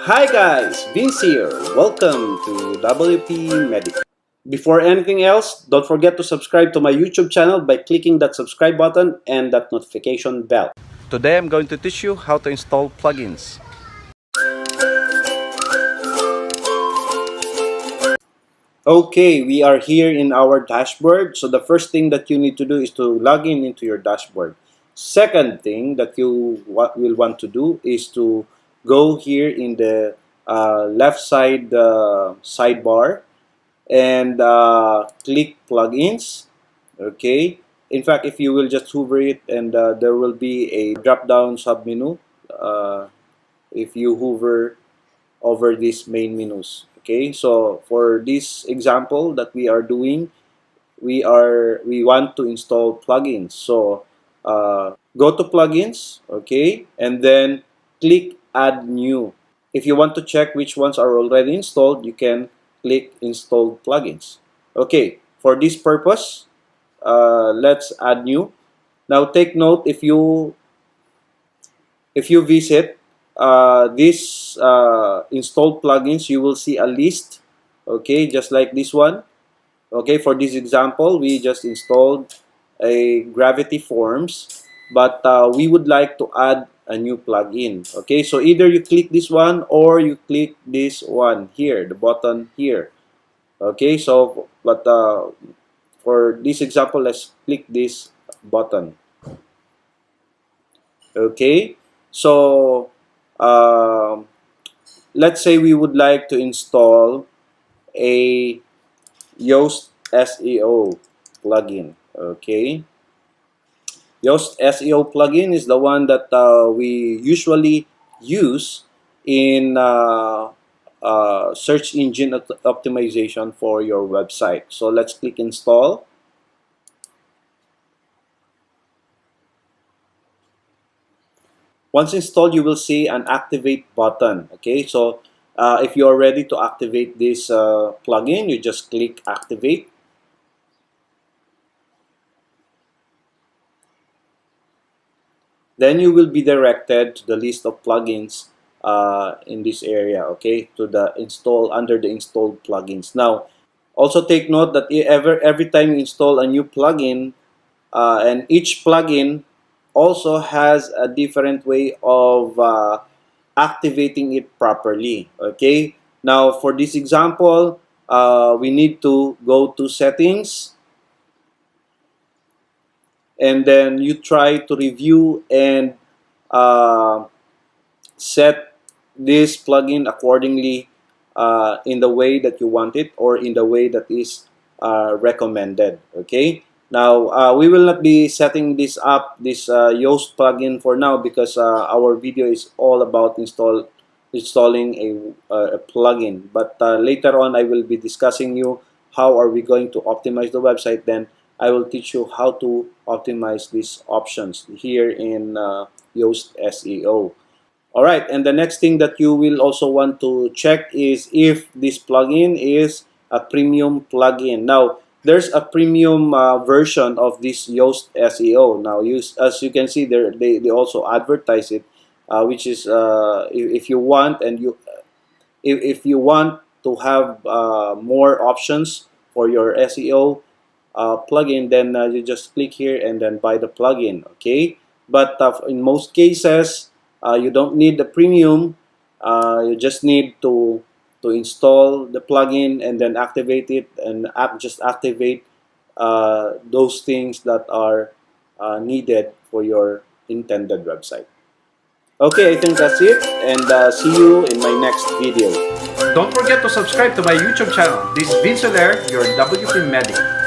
Hi guys, Vince here. Welcome to WP Medic. Before anything else, don't forget to subscribe to my YouTube channel by clicking that subscribe button and that notification bell. Today I'm going to teach you how to install plugins. Okay, we are here in our dashboard. So the first thing that you need to do is to log in into your dashboard. Second thing that you will want to do is to go here in the left side sidebar and click plugins. Okay, in fact, if you will just hover it, and there will be a drop down submenu if you hover over these main menus. Okay, so for this example that we are doing, we want to install plugins. So go to plugins, okay, and then click add new. If you want to check which ones are already installed, you can click install plugins. Okay, for this purpose, let's add new. Now take note, if you visit this installed plugins, you will see a list, okay, just like this one. Okay, for this example, we just installed a gravity forms, but we would like to add a new plugin. Okay, so either you click this one or you click this one here, the button here. Okay, so but for this example, let's click this button. Okay, so let's say we would like to install a Yoast SEO plugin. Okay, Yoast SEO plugin is the one that we usually use in search engine optimization for your website. So let's click install. Once installed, you will see an activate button. Okay, so if you are ready to activate this plugin, you just click activate. Then you will be directed to the list of plugins in this area, okay, to the install under the installed plugins. Now, also take note that every time you install a new plugin, and each plugin also has a different way of activating it properly. Okay, now for this example, we need to go to settings, and then you try to review and uh, set this plugin accordingly in the way that you want it or in the way that is recommended. Okay, now we will not be setting this up, this Yoast plugin, for now, because our video is all about installing a plugin. But later on, I will be discussing you how are we going to optimize the website. Then I will teach you how to optimize these options here in Yoast SEO. All right, and the next thing that you will also want to check is if this plugin is a premium plugin. Now, there's a premium version of this Yoast SEO. Now, as you can see there, they also advertise it, which is if you want and if you want to have more options for your SEO plugin, then you just click here and then buy the plugin. Okay, but in most cases, you don't need the premium. You just need to install the plugin and then activate it, and just activate those things that are needed for your intended website. Okay, I think that's it, and see you in my next video. Don't forget to subscribe to my YouTube channel. This is Vince Soler, your WP Medic.